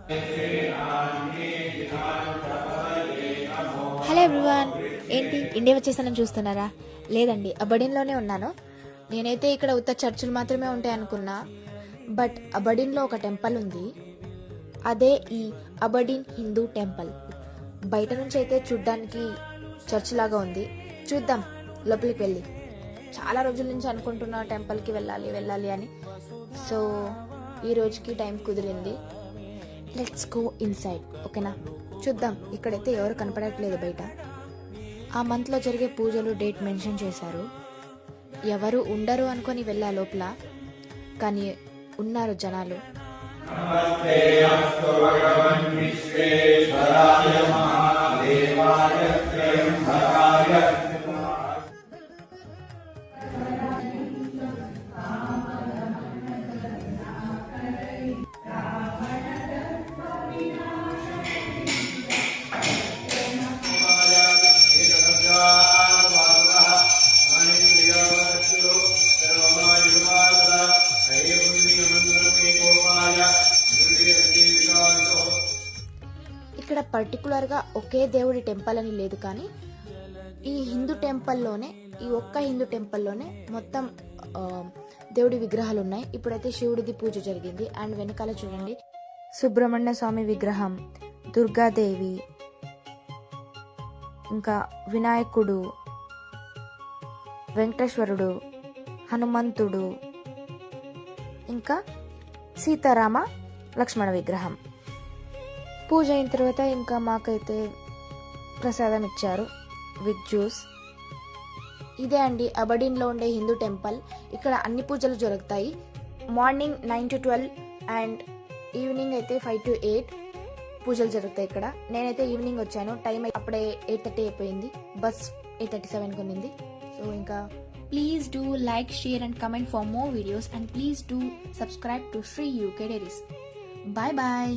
Hello everyone, ఏంటి India వచ్చేసానని చూస్తున్నారా? లేదండి, అబడిన్లోనే ఉన్నాను. నేనైతే ఇక్కడ ఉత్త చర్చిలు మాత్రమే ఉంటాయి అనుకున్నా, బట్ అబడిన్లో ఒక టెంపుల్ ఉంది. అదే ఈ అబడిన్ హిందూ టెంపుల్. బయట నుంచి అయితే చూడ్డానికి చర్చ్ లాగా ఉంది. చూద్దాం లోపలికి వెళ్ళి. చాలా రోజుల నుంచి అనుకుంటున్నా టెంపుల్కి వెళ్ళాలి అని. సో ఈ రోజుకి టైం కుదిరింది. లెట్స్ గో ఇన్సైడ్, ఓకేనా? చూద్దాం. ఇక్కడైతే ఎవరు కనపడట్లేదు బయట. ఆ మంత్లో జరిగే పూజలు డేట్ మెన్షన్ చేశారు. ఎవరు ఉండరు అనుకొని వెళ్ళా లోపల, కానీ ఉన్నారు జనాలు. ఇక్కడ పర్టికులర్గా ఒకే దేవుడి టెంపుల్ అని లేదు, కానీ ఈ హిందూ టెంపుల్లోనే, ఈ ఒక్క హిందూ టెంపుల్లోనే మొత్తం దేవుడి విగ్రహాలు ఉన్నాయి. ఇప్పుడైతే శివుడిది పూజ జరిగింది. అండ్ వెనకాల చూడండి, సుబ్రహ్మణ్య స్వామి విగ్రహం, దుర్గాదేవి, ఇంకా వినాయకుడు, వెంకటేశ్వరుడు, హనుమంతుడు, ఇంకా సీతారామ లక్ష్మణ విగ్రహం. పూజ అయిన తర్వాత ఇంకా మాకైతే ప్రసాదం ఇచ్చారు విత్ జ్యూస్. ఇదే అండి అబడిన్లో ఉండే హిందూ టెంపుల్. ఇక్కడ అన్ని పూజలు జరుగుతాయి. మార్నింగ్ 9 to 12 అండ్ ఈవినింగ్ అయితే 5 to 8 పూజలు జరుగుతాయి ఇక్కడ. నేనైతే ఈవినింగ్ వచ్చాను. టైం అప్పుడే 8:30 అయిపోయింది. బస్ 8:37 కొనింది. సో ఇంకా please do like, share and comment for more videos, and please do subscribe to Sri UK Diaries. Bye bye.